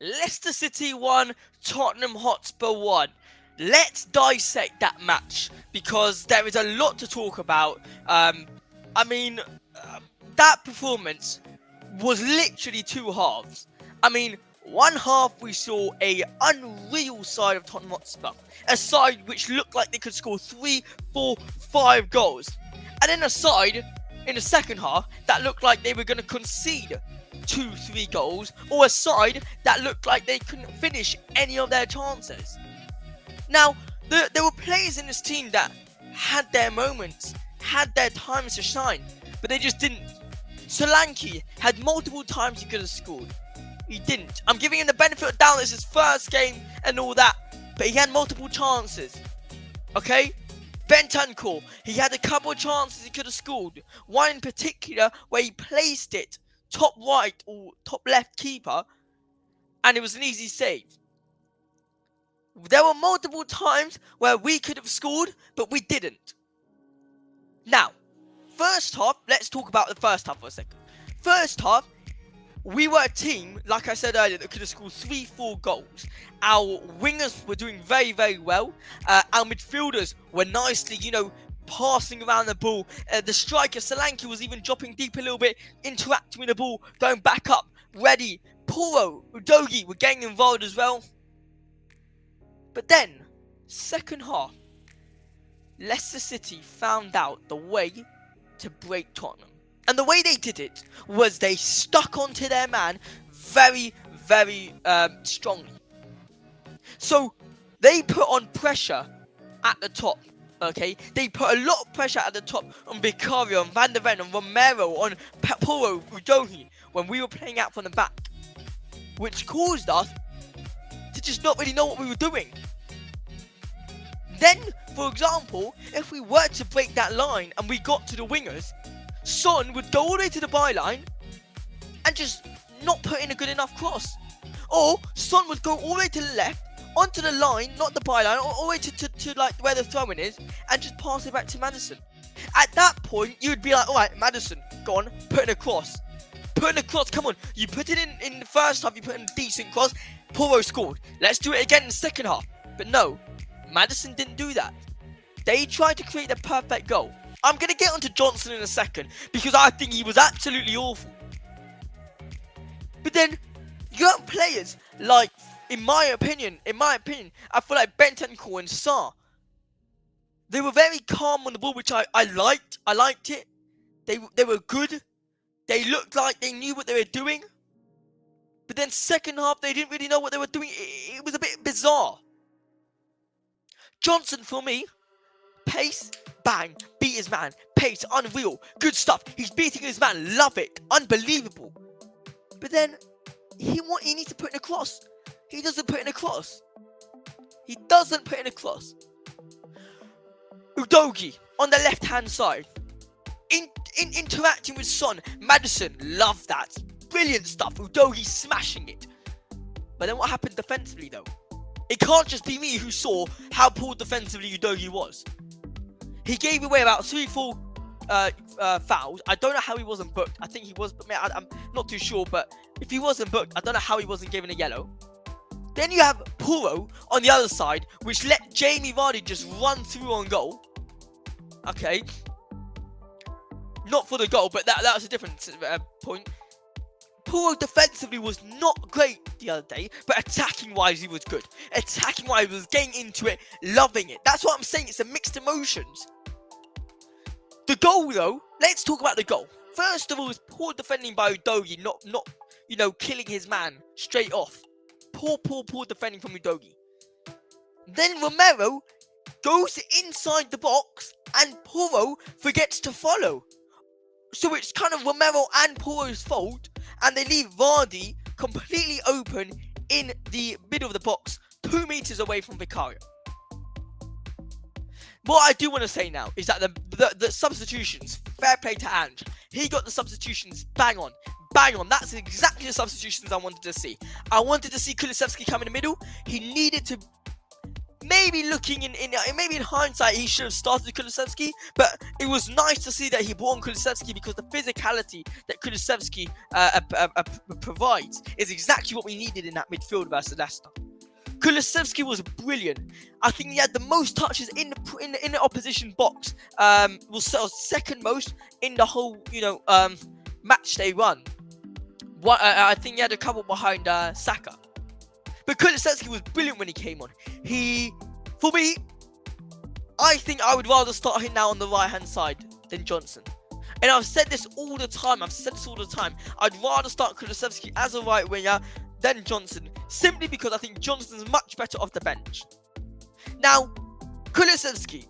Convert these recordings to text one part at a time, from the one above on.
Leicester City 1, Tottenham Hotspur 1. Let's dissect that match because there is a lot to talk about. I mean, that performance was literally two halves. I mean, one half we saw a unreal side of Tottenham Hotspur, a side which looked like they could score 3, 4, 5 goals, and then a side in the second half that looked like they were going to concede 2, 3 goals, or a side that looked like they couldn't finish any of their chances. Now, there were players in this team that had their moments, had their times to shine, but they just didn't. Solanke had multiple times he could have scored. He didn't. I'm giving him the benefit of the doubt. It's his first game and all that, but he had multiple chances. Okay? Bentancur, he had a couple of chances he could have scored. One in particular where he placed it top right or top left keeper, and it was an easy save. There were multiple times where we could have scored, but we didn't. Now, first half, let's talk about the first half for a second. First half, we were a team, like I said earlier, that could have scored 3, 4 goals. Our wingers were doing very, very well. Our midfielders were nicely, passing around the ball. The striker, Solanke, was even dropping deep a little bit, interacting with the ball, going back up, ready. Porro, Udogie were getting involved as well. But then, second half, Leicester City found out the way to break Tottenham. And the way they did it was they stuck onto their man very, very strongly. So they put on pressure at the top, okay? They put a lot of pressure at the top on Vicario, on Van der Ven, on Romero, on Porro, Udogie, when we were playing out from the back. Which caused us to just not really know what we were doing. Then, for example, if we were to break that line and we got to the wingers, Son would go all the way to the byline and just not put in a good enough cross. Or Son would go all the way to the left, onto the line, not the byline, all the way to like where the throw-in is, and just pass it back to Maddison. At that point, you would be like, alright, Maddison, go on, put in a cross. Put in a cross, come on. You put it in the first half, you put in a decent cross. Porro scored. Let's do it again in the second half. But no, Maddison didn't do that. They tried to create the perfect goal. I'm going to get onto Johnsson in a second because I think he was absolutely awful. But then, you have players like, in my opinion, I feel like Bentancur and Sarr. They were very calm on the ball, which I liked. I liked it. They were good. They looked like they knew what they were doing. But then second half, they didn't really know what they were doing. It was a bit bizarre. Johnsson, for me, pace, bang, beat his man. Pace, unreal, good stuff. He's beating his man, love it, unbelievable. But then, he needs to put in a cross. He doesn't put in a cross. Udogie, on the left-hand side. Interacting with Son. Maddison, love that. Brilliant stuff. Udogie smashing it. But then what happened defensively, though? It can't just be me who saw how poor defensively Udogie was. He gave away about 3, 4 fouls. I don't know how he wasn't booked. I think he was, but I'm not too sure. But if he wasn't booked, I don't know how he wasn't given a yellow. Then you have Porro on the other side, which let Jamie Vardy just run through on goal. Okay. Not for the goal, but that was a different point. Porro defensively was not great the other day, but attacking-wise, he was good. Attacking-wise, he was getting into it, loving it. That's what I'm saying, it's a mixed emotions. The goal, though, let's talk about the goal. First of all, it's poor defending by Udogie, not killing his man straight off. Poor defending from Udogie. Then Romero goes inside the box, and Porro forgets to follow. So it's kind of Romero and Porro's fault, and they leave Vardy completely open in the middle of the box, 2 meters away from Vicario. What I do want to say now is that the substitutions, fair play to Ange. He got the substitutions bang on. That's exactly the substitutions I wanted to see. I wanted to see Kulusevski come in the middle. He needed to maybe maybe in hindsight he should have started Kulusevski, but it was nice to see that he brought on Kulusevski because the physicality that Kulusevski provides is exactly what we needed in that midfield versus Leicester. Kulusevski was brilliant. I think he had the most touches in the opposition box. Was second most in the whole match day run. I think he had a couple behind Saka. But Kulusevski was brilliant when he came on. For me, I think I would rather start him now on the right-hand side than Johnsson. And I've said this all the time. I'd rather start Kulusevski as a right winger than Johnsson, simply because I think Johnson's much better off the bench. Now, Kulusevski,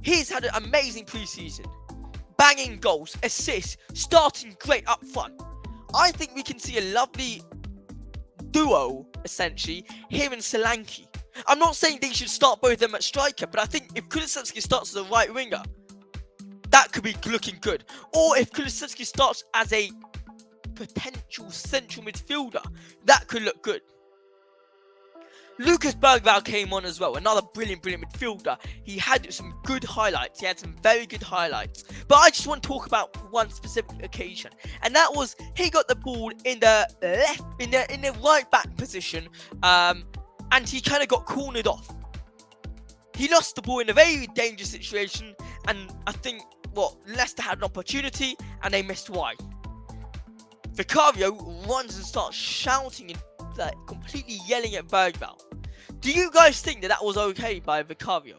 he's had an amazing pre-season. Banging goals, assists, starting great up front. I think we can see a lovely duo, essentially, him and Solanke. I'm not saying they should start both of them at striker, but I think if Kulusevski starts as a right winger, that could be looking good. Or if Kulusevski starts as a potential central midfielder, that could look good. Lucas Bergvall came on as well, another brilliant midfielder. He had some good highlights. He had some very good highlights. But I just want to talk about one specific occasion, and that was he got the ball in the right back position, and he kind of got cornered off. He lost the ball in a very dangerous situation, and I think Leicester had an opportunity and they missed wide. Vicario runs and starts shouting and completely yelling at Bergvall. Do you guys think that was okay by Vicario?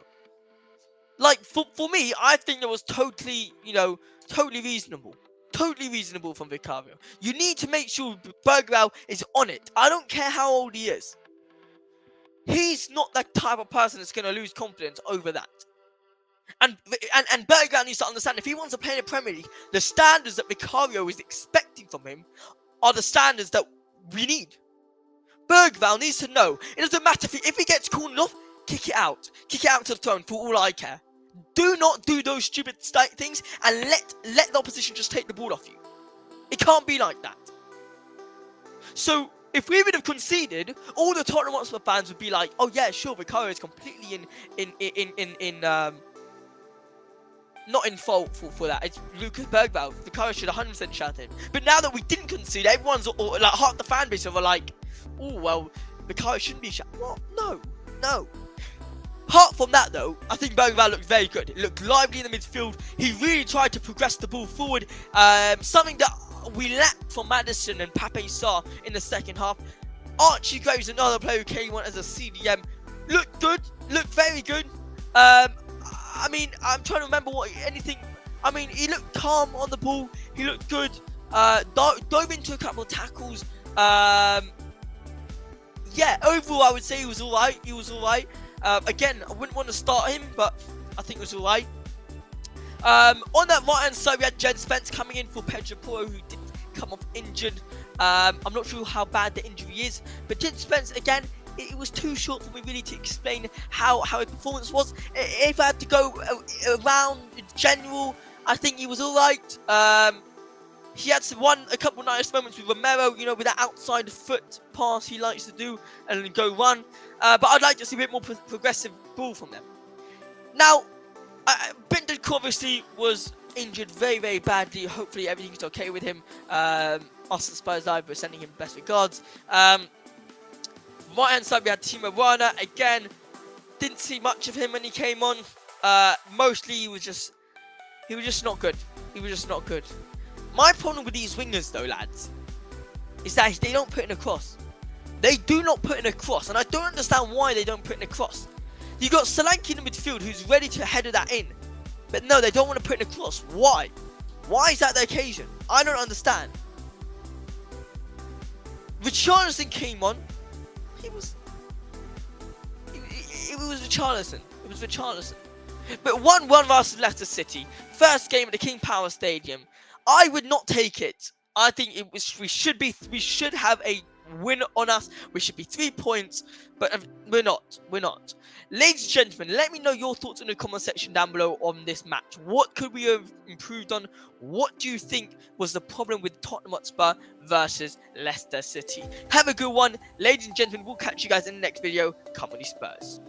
Like, for me, I think it was totally reasonable. Totally reasonable from Vicario. You need to make sure Bergvall is on it. I don't care how old he is. He's not that type of person that's going to lose confidence over that. And Bergvall needs to understand, if he wants to play in the Premier League, the standards that Vicario is expecting from him are the standards that we need. Bergvall needs to know, it doesn't matter if he gets cornered off, kick it out. Kick it out to the throne for all I care. Do not do those stupid things and let the opposition just take the ball off you. It can't be like that. So, if we would have conceded, all the Tottenham Hotspur fans would be like, oh yeah, sure, Vicario is completely not in fault for that. It's Lucas Bergvall. Vicario should 100% shout him. But now that we didn't concede, everyone's like half the fan base are like, oh well, Vicario shouldn't be shouted. What? No. Apart from that though, I think Bergvall looked very good. He looked lively in the midfield. He really tried to progress the ball forward. Something that we lacked from Maddison and Pape Sarr in the second half. Archie Graves, another player who came on as a CDM, looked good. Looked very good. I mean, I'm trying to remember he looked calm on the ball. He looked good. Dove into a couple of tackles. Yeah, overall, I would say he was alright. Again, I wouldn't want to start him, but I think it was alright. On that right-hand side, we had Jed Spence coming in for Pedro Porro, who did come off injured. I'm not sure how bad the injury is, but Jed Spence, again, it was too short for me really to explain how his performance was. If I had to go around in general, I think he was alright. He had a couple nice moments with Romero, with that outside foot pass he likes to do and go run. But I'd like to see a bit more progressive ball from them. Now, Bentancur obviously was injured very, very badly. Hopefully everything's okay with him. Us at Spurs Live, we're sending him best regards. Right hand side we had Timo Werner. Again, didn't see much of him when he came on. Mostly he was just not good. My problem with these wingers though, lads, is that they don't put in a cross. They do not put in a cross, and I don't understand why they don't put in a cross. You got Solanke in the midfield who's ready to header that in, but no, they don't want to put in a cross. Why? Why is that the occasion? I don't understand. Richarlison came on. It was Richarlison. But 1-1 versus Leicester City. First game at the King Power Stadium. I would not take it. I think we should have a win on us. We should be 3 points, but we're not. Ladies and gentlemen, let me know your thoughts in the comment section down below on this match. What could we have improved on? What do you think was the problem with Tottenham Hotspur versus Leicester City? Have a good one. Ladies and gentlemen, we'll catch you guys in the next video. Come on, Spurs.